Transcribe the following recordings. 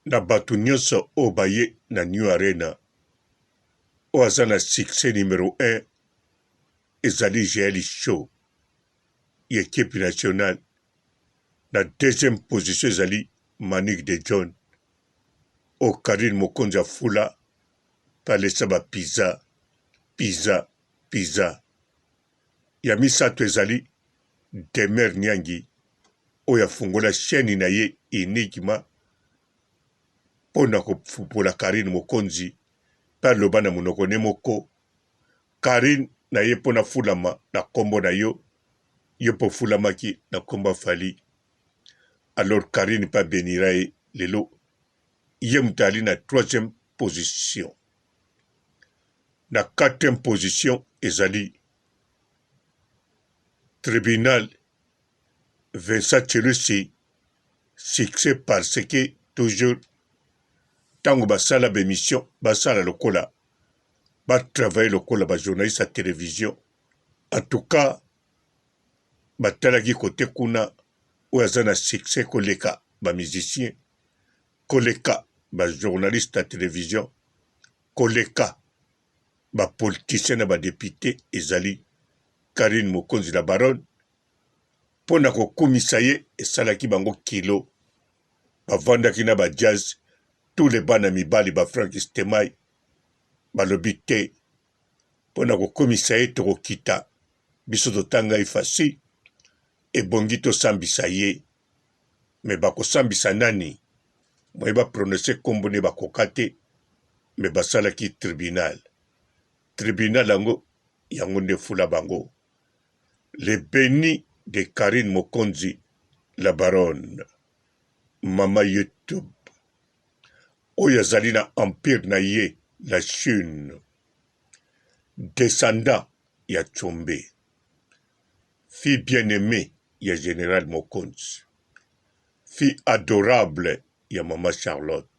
na bato nyonso oyo baye na New Arena oyo aza na succès numéro 1 ezali Joel Show ya équipe nationale. Na deuxième position ezali Manick de John oyo Karine Mokonzi afula palesa bapiza piza. Ya misato ezali Demer Nyangi oyo afungola chaîne na ye Enigma mpona kofupola Karine Mokonzi mpe aloba na monoko ne moko Karine na ye mpona fulama na nkombo na yo mpo fulamaki na nkombo afali. Alors Karine mpe abenira ye lelo ye moto ali na 3e position. Na 4e position ezali Tribunal Vincent Chelusi, succès parce que toujours tango basala bémission basala lokola batravaille lokola bajournaliste à télévision. En tout cas batalaki kote kuna oyo aza na succès koleka bamusicien, koleka bajournaliste à télévision, koleka bapoliticien na badepute ezali Karine Mokonzi la baronne. Mpona kokumisa ye esalaki bango kilo bavandaki na bajazz tous les bana mibali bafrank Stemai balobi te mpona kokumisa ye tokokita biso totanga efasi ebongi tosambisa ye me bakosambisa nani moye baprononce nkombo ne bakoka te me basalaki tribunal yango nde fula bango. Le béni de Karine Mokonzi la baronne mama YouTube oyo azali na empire na ye la Chine, descendant ya Tchombe, fille bien-aimée ya général Mokonzi, fille adorable ya mama Charlotte,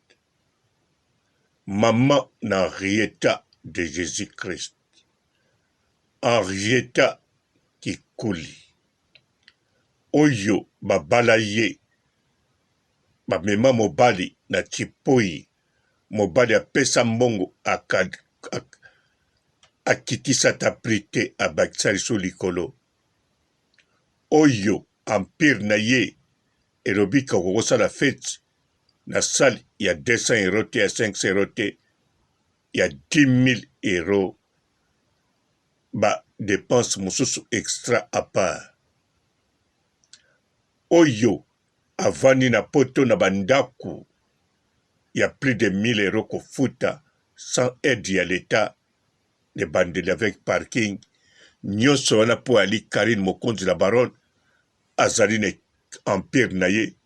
maman na Henrietta de Jésus-Christ, Henrietta Kikuli oyo babala ye bamema mobali na Chipoi, mobali apesa mbongo akitisa taprite abakisa liso likolo oyo empire na ye elobika kokosala fete na salle ya 200 euros te ya 500 euros te ya 10 000 euros ba dépense mosusu extra à part oyo avandi na poto na bandaku ya plus de 1000 euros kofuta sans aide ya l'État ne bandeli avec parking nyonso wana po ali Karine Mokonzi la baronne azali na empire na ye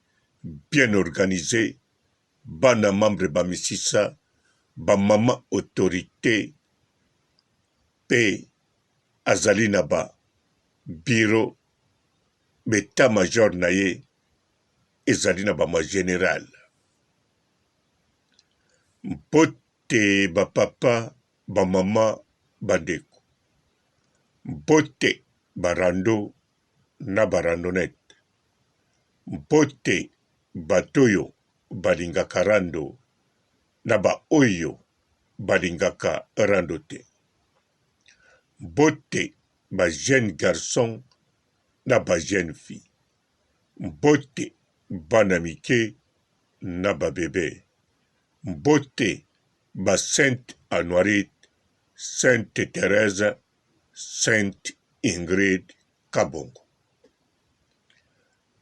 bien organisé, bana membre bamisisa bamama autorité pe azali na ba bureau beta major na ye ezali na bama général. Mbote bapapa bamama bandeko, mbote barando na barandonete, mbote batoyo balingaka rando na baoyo balingaka rando te, mbote ba jeune garçon na ba jeune fille, mbote bana mike na babebe, mbote ba Sainte Anoirite, Sainte Thérèse, Sainte Ingrid Kabongo.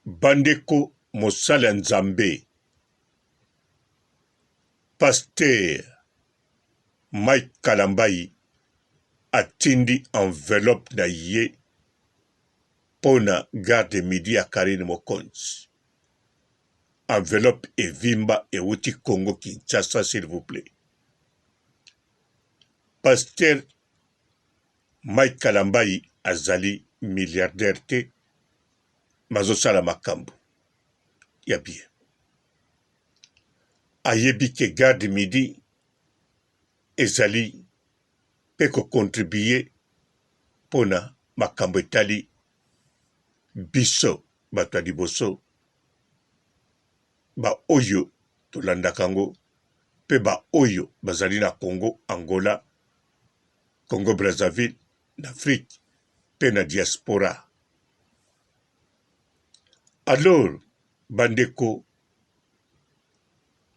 Bandeko mosala nzambe Pasteur Mike Kalambai atindi enveloppe na ye pona garde midi ya Karine Mokonzi. Enveloppe evimba euti Congo Kinshasa s'il vous plaît. Pasteur Mike Kalambai azali milliardaire te mazosala makambo ya bien. Ayebi ke garde midi ezali pe ko contribuer pona makambo etali biso bato ya liboso ba oyo tolandaka yango mpe baoyo bazali na Congo, Angola, Congo Brazzaville, na Afrique mpe na diaspora. Alors bandeko,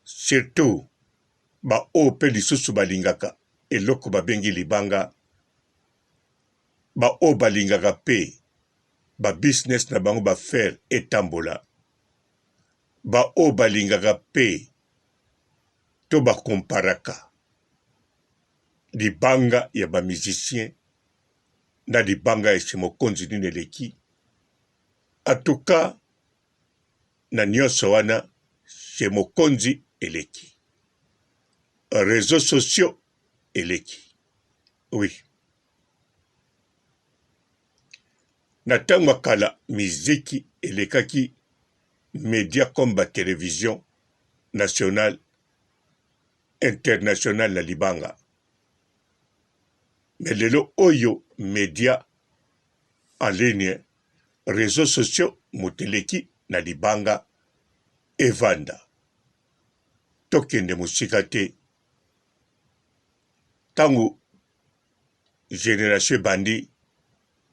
surtout baoyo mpe lisusu balingaka eloko babengi libanga, baoyo balingaka mpe babusiness na bango bafere etambola, baoyo balingaka mpe to bakomparaka libanga ya bamusicien na libanga ya mokonzi nini eleki. Atuka na nyonso wana chez mokonzi eleki, réseaux sociaux eleki. Oui, na ntango kala miziki elekaki média comme ba télévision nationale, internationale na libanga. Mais lelo oyo média en ligne, réseaux sociaux moteleki na libanga evanda. Tokende musika te. Tangu génération bandi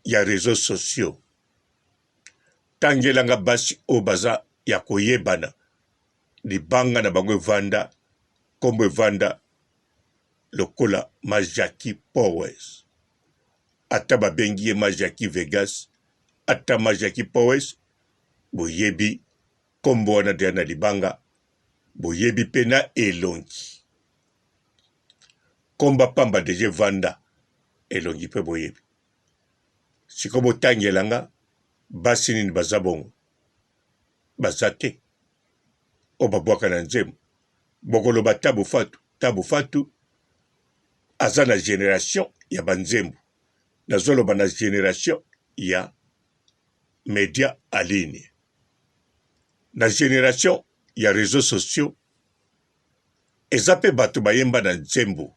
ya réseaux sociaux. Tangelanga basi obaza ya koyebana libanga na bango evanda kombo evanda lokola Majaki Powers. Ata babengi ye Majaki Vegas, ata Majaki Powers, boyebi kombo wana dia na libanga, boyebi pena elongi. Komba pamba deje vanda elongi pe boyebi. Sikobo tangelanga basi nini bazabongo bazate o babwaka na nzemu bokoloba tabu fatu aza na génération ya banzembu, nazoloba na génération ya média en ligne, na génération ya réseaux sociaux. Eza pe bato bayemba na nzembu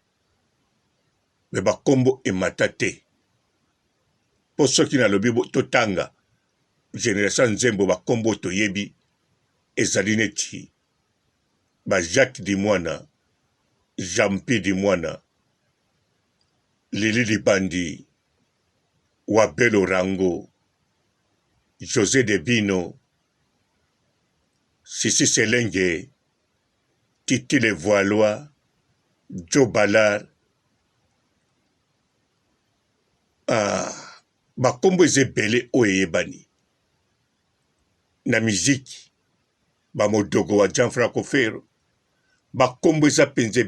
me bakombo emata te. Po soki nalobi totanga génération nzembo bakombo toyebi ezali neti ba Jacques Dimwana, Jampi Dimwana, Lili Libandi, Wabelo Rango, José Debino, Sisi Selenge, Titi Le Voilois, Joe Ballard. Bakombo ezebele oyebani na miziki bamodogo wa Gianfranco Ferro, bakombo eza penze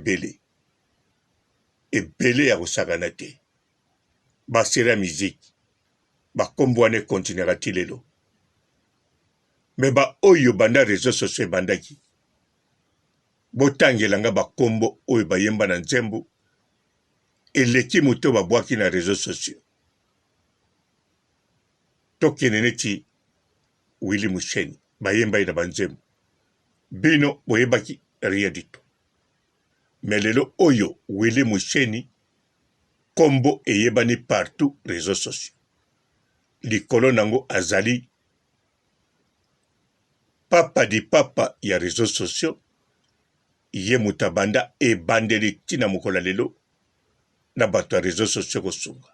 ebele ya kosakana te. Basera miziki bakombo wane kontinera ti lelo. Me oyo banda réseaux sociaux bandaki botangelanga bakombo oyo bayemba na nzembo eleki moto babwaki na réseaux sociaux. Tokene neti Willy Musheni bayemba ina banzembo bino boyebaki rien du tout. Mais lelo oyo Willy Musheni kombo eyebani partout réseaux sociaux. Likolo nango azali papa di papa ya réseaux sociaux, ye mutabanda e bandeli tina mukola lelo na bato ya réseaux sociaux kosunga.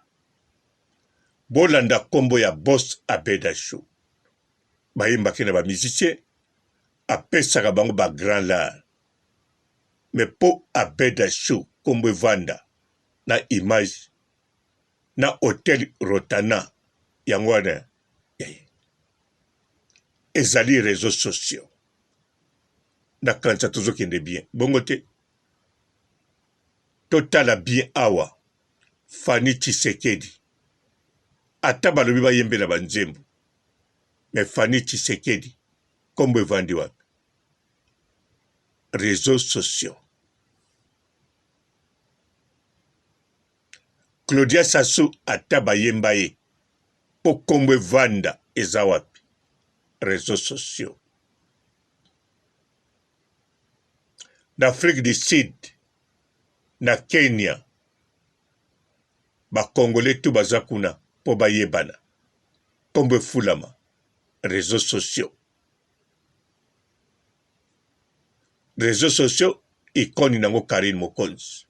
Bolanda kombo ya Boss Abeda Show. Bayembaki na ba musicien apesaka bango ba grand lard. Mais po Abeda Show kombo evanda na image na hotel Rotana yango wana ezali réseaux sociaux. Na kanisa tozokende bien bongo te. Totala bien awa Fanny Tshisekedi ata balobi bayembe na banzembo, mais Fanny Tshisekedi kombo evandi wapi? Réseaux sociaux. Claudia Sassou ata bayemba ye po kombo evanda eza wapi? Réseaux sociaux. D'Afrique du Sud, na Kenya, ba Congolais tout baza kuna po bayebana kombo fulama réseaux sociaux. réseaux sociaux ikoni nango Karine Mokonzi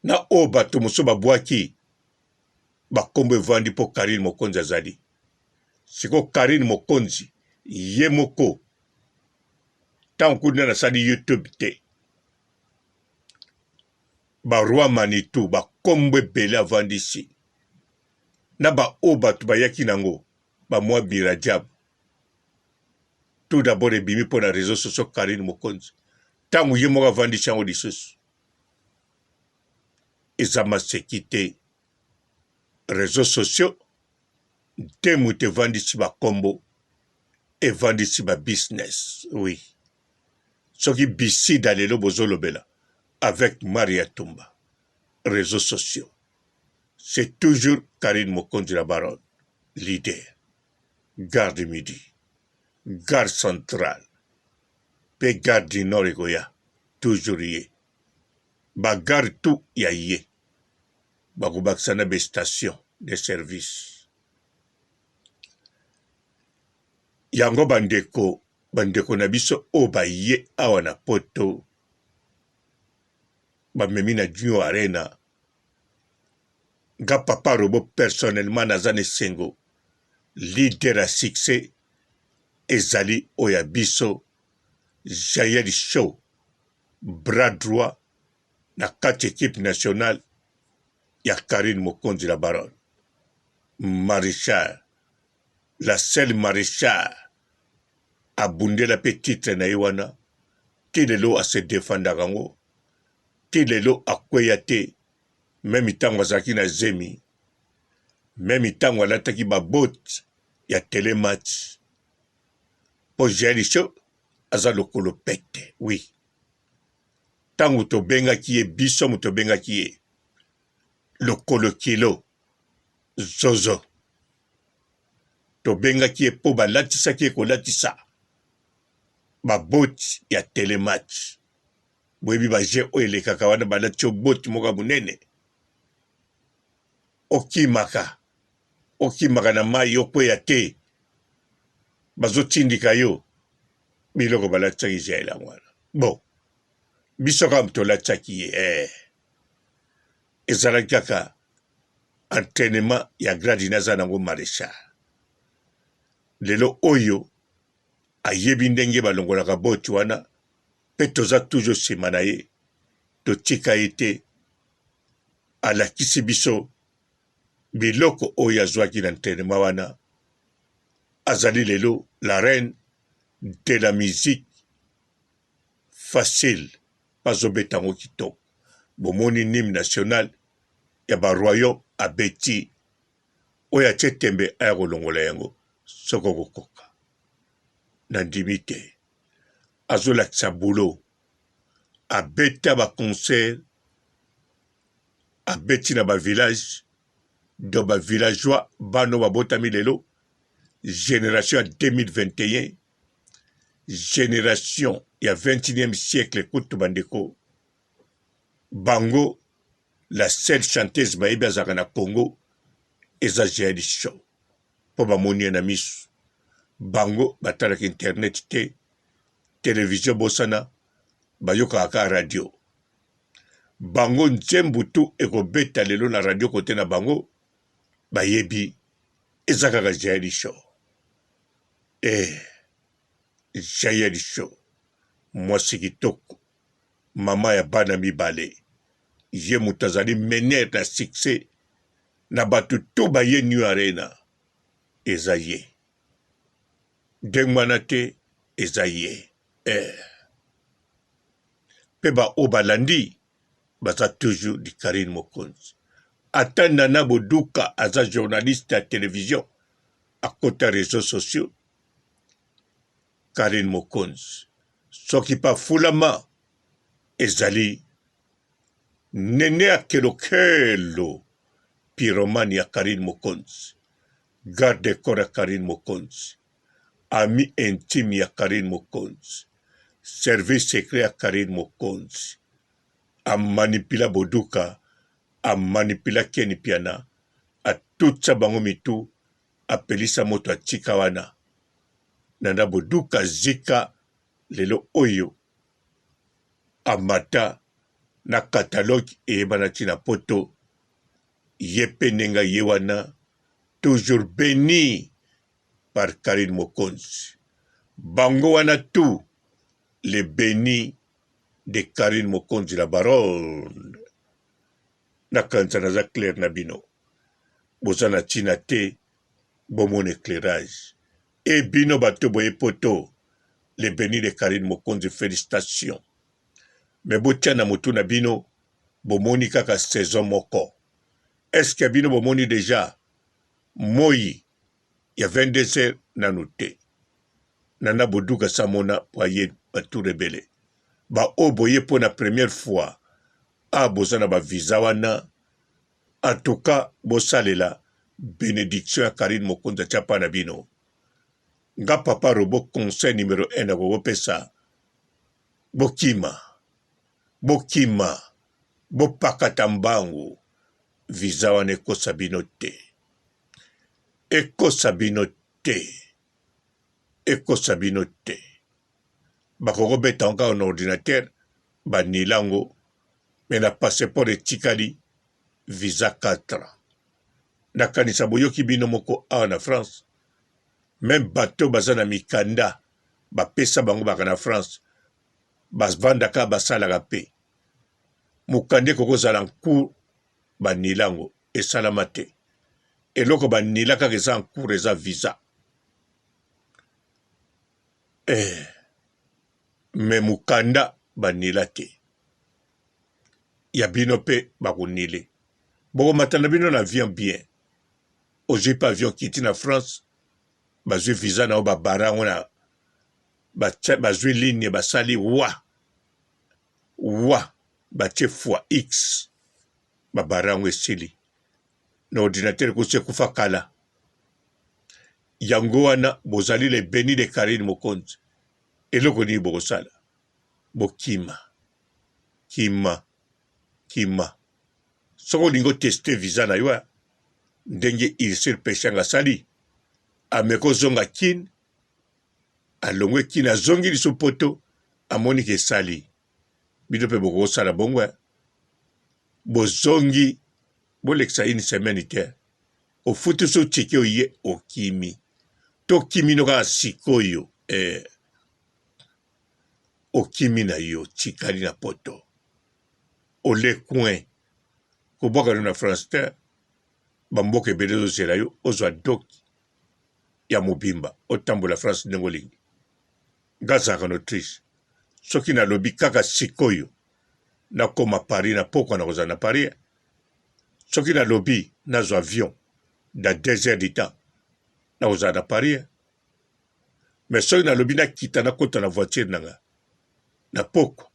na o bato mosusu babwaki bakombo evandi mpo Karine Mokonzi azali siko Karine Mokonzi ye moko ntango kudi nasali YouTube te baroi Manitou bakombo ebele avandisi na o bato bayaki nango bamwa Birajab tout d'abord ebimi mpo na réseaux sociaux Karine Mokonzi ntango ye moko avandisi yango lisusu eza maseki te réseaux sociaux te moto evandisi bakombo evandisi business. Oui, soki bisida lelo bozolobela avec Maria Tumba réseaux sociaux c'est toujours Karine Mokonzi la baronne leader gare du Midi gare centrale pe gare du Nord ekoya toujours ye bagare tout ya ye bakobakisa na bestation de service yango bandeko na biso o baye awa na poto bamemi na New Arena nga papa robo personnellement naza na esengo leader à succès ezali oya biso Jaël Show bras droit na kati équipe nationale ya Karine Mokonzi la baronne maréchal la seule maréchal abundela pe titre na ye wana ti lelo ase défendaka yango ti lelo akweya te meme ntango azalaki na zemi meme ntango alataki baboti ya telematch mpo Jaël Show aza lokolo pete. Oui, ntango tobengaki ye biso moto tobengaki ye lokolo kilo zozo tobengaki ye mpo balatisaki ye kolatisa baboti ya telematch boyebi baje oyo elekaka wana balati yo boti moko ya monene okimaka na mai okweya te bazotindika yo biloko balatisaki Jaël yango wana bon biso kaka moto olatisaki ye ezalaki kaka entraînement ya gradi naza nango maréchal lelo oyo ayebi ndenge balongolaka boti wana mpe toza toujours nsima na ye totika ye te alakisi biso biloko oyo azwaki na entraînement wana azali lelo la reine de la musique facile bazobeta yango kitoko bomoni hymne national ya baroyaume abeti oyo atie tembe aya kolongola yango soki okokoka na ndimi te azolakisa bulo abeta baconcert abeti na bavillage do bavillageois bano babotami lelo génération ya 2021 génération ya 21e siècle kutu bandeko bango la seule chanteuse bayebi azalaka na Congo eza Jaël Show mpo bamoni ye na miso bango batalaka internet te televizio bosana bayokaka kaka radio bango nzembutu ekobeta lelo na radio kote na bango bayebi eza kaka Jaël Show Jaël Show mwasi kitoko mama ya bana mibale ye moto azali mener na succès na bato to baye New Arena eza ye ndenge wana te eza ye mpe baoyo balandi baza toujours di Karine Mokonzi ata Nana Boduka aza journaliste ya télévision akota réseaux sociaux Karine Mokonzi soki pa fulama ezali nene ya kelokelo pyromane ya Karine Mokonzi garde corps ya Karine Mokonzi ami intime ya Karine Mokonzi service secret ya Karine Mokonzi amanipula Boduka amanipula Keni Piana atutsa bango mitu apelisa moto atika wana nanda boduka zika lelo oyo amata na catalogue eyebana ntina poto ye mpe ndenga ye wana toujours béni par Karine Mokonzi. Bango wana tout les bénis de Karine Mokonzi la baronne. Nakanza naza clair na bino. Bozana tina te bomon éclairage. Et bino bato boye poto les bénis de Karine Mokonzi, félicitations. Mais botia na motu na bino bomoni kaka saison moko. Est-ce que bino bomoni déjà moi il y a 22 heures nanoute. Nana boduka samona poye batu rebelle. Ba oboye pour la première fois. A bozana ba visa wana. En tout cas, bosalela bénédiction à Karine Mokonzi tchapa na bino. Nga papa robo conseil numéro 1 na bobo pesa. Bokima. Bokima. Bopakata mbangu. Visa wana ekosa bino te. Ekosa bino te. Ekosa bino te. Bakoko beta encore un ordinateur. Banilango. Mais na passeport etikali. Visa 4. Nakanisa boyoki bino moko awa na France. Même bateau baza na mikanda. Bapesa bango baka na France. Basvandaka basalaka pe. Mukande koko zala ncour. Banilango. Esalama te. Eloko banilaka eza ncour eza visa. Mais mukanda banila te. Ya bino pe bakunile. Boko matana bino na avion bien. Oje pa avion kiti na France. Bazwi visa na o barango na. Bazwi ligne basali wa. Wa. Bache fois X. Barango esili. Na ordinateur kuse kufa kala. Yango wana bozali le béni de Karine Mokonzi. Eloko ni bokosala. Bokima. Kima. Kima. Soko lingo teste visa na yo. Ndenge irisir peshanga sali. Ameko zonga kin. Alongwe kin a zongi liso poto. Amoni ke sali. Bidope boko sala bongwa. Bozongi. Boleksa une semaine ite. O futu so chike oye okimi. To kimi no ka sikoyo. Okimi na yo. Chikali na poto. Ole coin. Koboka na France te. Bamboke bedezo zela yo. Ozwa doki. Ya mobimba. Otambo la France nengolingi. Gaza kano triche. Soki na lobi kaka sikoyo. Na koma Paris na poko na koza na Paris. Soki na lobi na zo avion. Da 2 heures du temps. Na koza na Paris. Mais soki na lobi na kita na kota na voiture nanga. Na poko.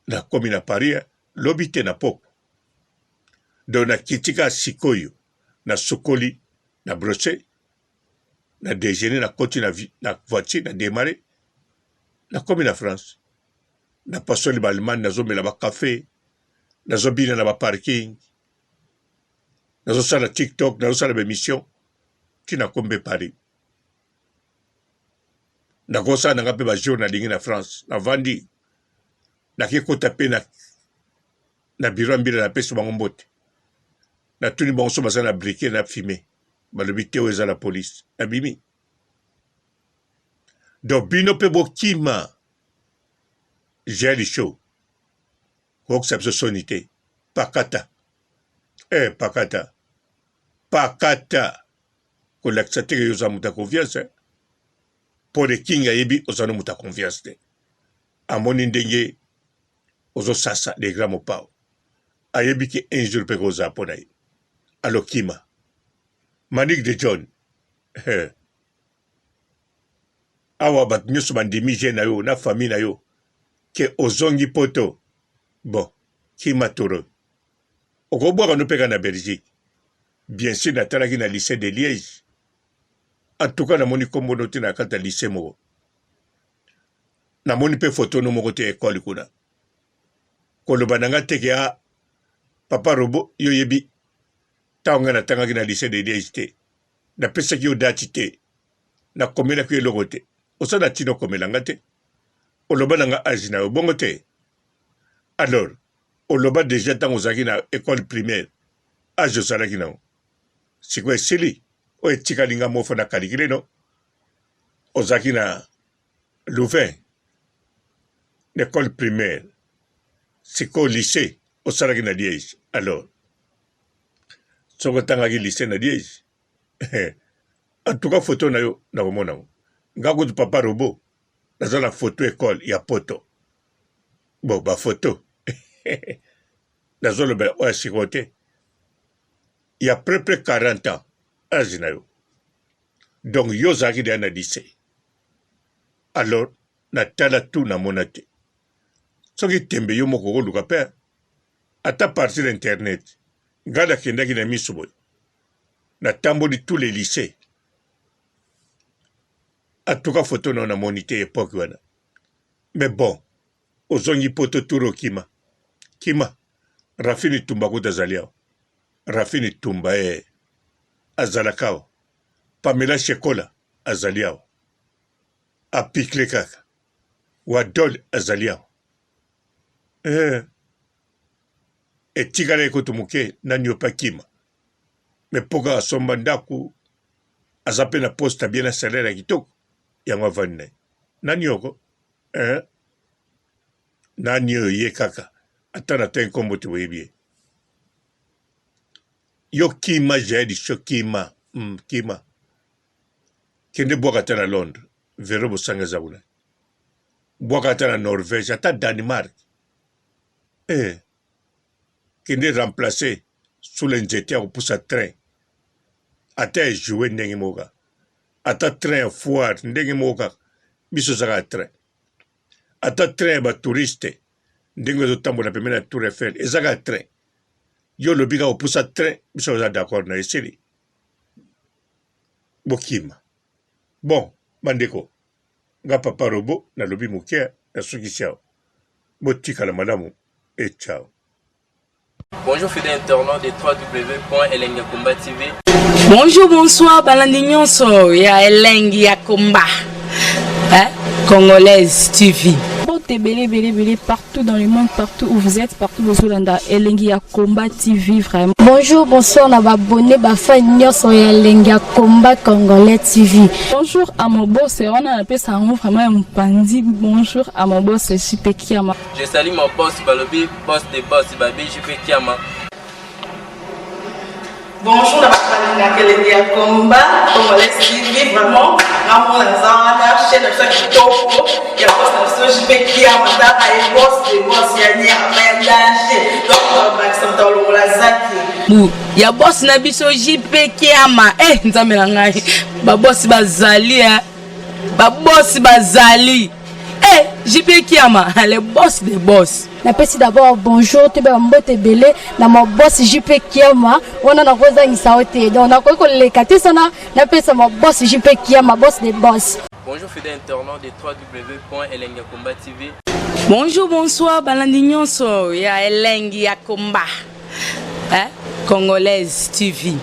Na komi na Paris. Lobi te na poko. Donc na kitika sikoyo. Na sokoli. Na brosse. Na déjeuner na koti na voiture. Na démarrer. Na komi na France. Na pasoli ba Allemagne. Na zo mela ba café. Na zo bina na ba parking. Na zo sala TikTok. Na zo sala ba émission. Ti na kombe Paris. Na kosa na ngape ba jour na lingi na France. Na vandi. Na kekota pe na bureau mbila na pesi bango mbote. Na tuni bango so baza na briquet na fumé. Balobi te eza la police. Na bimi. Donc bino pe bokima. J'ai le show. Kok sapso sonite. Pakata. Pakata. Pakata. Kolaksa teke yoza muta confiance. Pour le king ayebi ozano muta confiance te. Amoni ndenge ozo sasa les grands mopao. Ayebi ki un jour pe koza ponaye. Alokima. Manik de John. Awa bat nyoso bandimi je na yo, na famille na yo. Ke ozongi poto. Bon. Kima toro. Okobwaka no peka na Belgique. Bien sûr, na talaki na lycée de Liège. En tout cas, na moni kombo no te na kata lycée moko. Na moni pe photo no moko te école kuna. Koloba nanga teke a papa robo yo yebi. Taonga na tangaki na lycée de Liège te. Na pesa ki yo dati te. Na komena ki eloko te. osala tino komelanga te oloba nanga age na yo bongo te alors oloba déjà ntango ozalaki na école primaire age ozalaki nango sikoyo esili oyo etikali nga mofo na kalikile no ozalaki na Louvain l'école primaire sikoyo lycée osalaki na Liège alors soko otangaki lycée na Liège en tout cas photo na yo na komona ngo nga kutu papa robo naza na photo école ya poto bon bafoto nazolobela oyo sikoyo te il y a près 40 ans age na yo donc yo ozalaki deya na lycée alors natala tu namona te soki tembe yo moko koluka mpe ata partir internet ngai nakendaki na miso boye natamboli tous les lycées atuka photo na namoni te époque wana mais bon ozongi poto turo kima Rafini Tumba kuta azali awa Rafini Tumba azalaka awa Pamela Shekola azali awa apikle kaka Wadol azali awa etikala ekutu moke nani yo pa kima me mpoka asomba ndako aza mpe na poste abie na salaire ya kitoko yango avandi na ye nani yoko nani oyo ye kaka ata na te nkombo te boyebi ye yo kima jaedi sho kima kima kende bwaka ata na Londres vero bosanga eza kuna bwaka ata na Norvège ata Danemark kende remplacer sous l'nzete ya kopusa train ata ejoue ndenge moka ata train ya foire ndenge moka biso ozaka train ata train ya batouriste ndenge ezotambola pembeni ya Tour Eiffel ezaka train yo olobi kaka kopusa train biso oza d'accord na esili bokima bon bandeko nga papa robo nalobi moke nasukisi awa botikala malamu et ciao. Bonjour fidèles internautes de www.elengiakomba TV. Bonjour, bonsoir, balandignon so ya Elengi ya Komba. Congolaise TV. Belé partout dans le monde, partout où vous êtes, partout où vous êtes, Elengi ya Komba TV vraiment. Bonjour, bonsoir, on a abonné Bafa Nyos ya Elengi ya Komba Congolais TV. Bonjour à mon boss, on a appelé ça vraiment un pandi. Bonjour à mon boss, JP Kiama. Je salue mon boss Balobi, boss des boss Babi, JP Kiama. Bonjour, la Elengi ya Komba Congolais TV vraiment. Ramon Lazana, chaîne de chaque topo, il y a pas de JP Kiama, et boss des boss, il y a un danger. Donc, on va s'entendre la zaki. Ya boss na biso JP Kiama nzambe na ngai ba boss bazali ba boss bazali JP Kiama le boss des boss. Napesi d'abord bonjour te ba mbote belé na mo boss JP Kiama wana na koza ngisaote donc na ko le katisana napesa mo boss JP Kiama boss des boss. Bonjour fidèles internautes de www.elengiakomba TV. Bonjour, bonsoir, balandignon so ya Elengi ya Komba. Congolaise TV.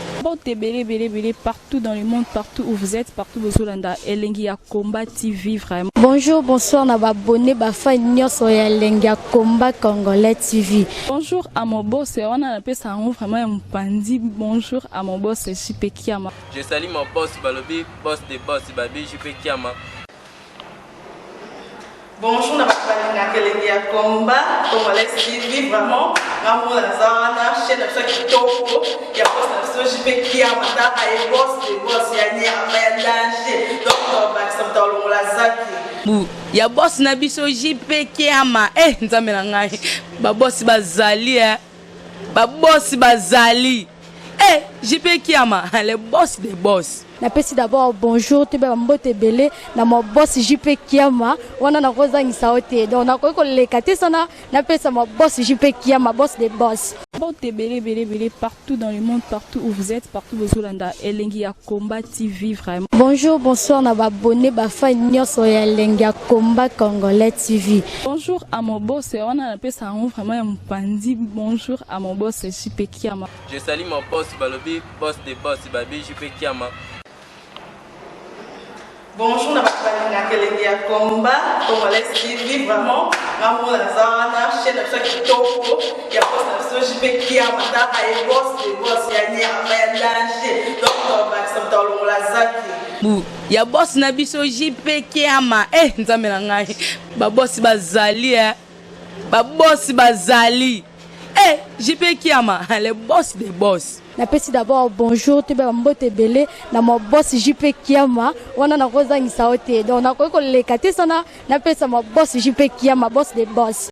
Belé partout dans le monde, partout où vous êtes, partout où vous êtes, Elengi ya Komba TV vraiment. Bonjour, bonsoir, on a abonné Bafa Nyos ya Elengi ya Komba Congolais TV. Bonjour à mon boss, on a appelé ça vraiment un pandi. Bonjour à mon boss, JP Kiama. Je salue mon boss Balobi, boss des boss Babi, JP Kiama. Bonjour, la Elengi ya Komba Congolais TV vraiment. Ramon Lazana, chaîne de chaque topo, il y a pas de JP Kiama, et boss des boss, il y a un danger. Donc, on va s'entendre la zaki. Ya boss na biso JP Kiama nzambe na ngai ba boss bazali ba boss bazali JP Kiama le boss des boss. Napesi d'abord bonjour te ba mbote belé na mo boss JP Kiama wana na koza ngisaote donc na ko le katisana napesa mo boss JP Kiama boss des boss. Belé partout dans le monde, partout où vous êtes, partout où vous êtes, Elengi ya Komba TV vraiment. Bonjour, bonsoir, on a abonné Bafa Nyos ya Elengi ya Komba Congolais TV. Bonjour à mon boss, on a appelé ça vraiment un pandi. Bonjour à mon boss, JP Kiama. Je salue mon boss Balobi, boss des boss Babi, JP Kiama. Bonjour na bato kelenge ya komba congolais TV vraiment ngamu na zana chaîne na chaque kitoko ya boss na so JP Kiama ta ay boss de boss ya nya ya danger donc ba sa tolo la zaki bu ya boss na biso JP Kiama nzambe na ngai ba boss bazali ba boss bazali JP Kiama le boss des boss. Napesi d'abord bonjour te ba mbote belé na mo boss JP Kiama wana na kozangisa ote donc na ko lekate sana napesa mo boss JP Kiama boss des boss.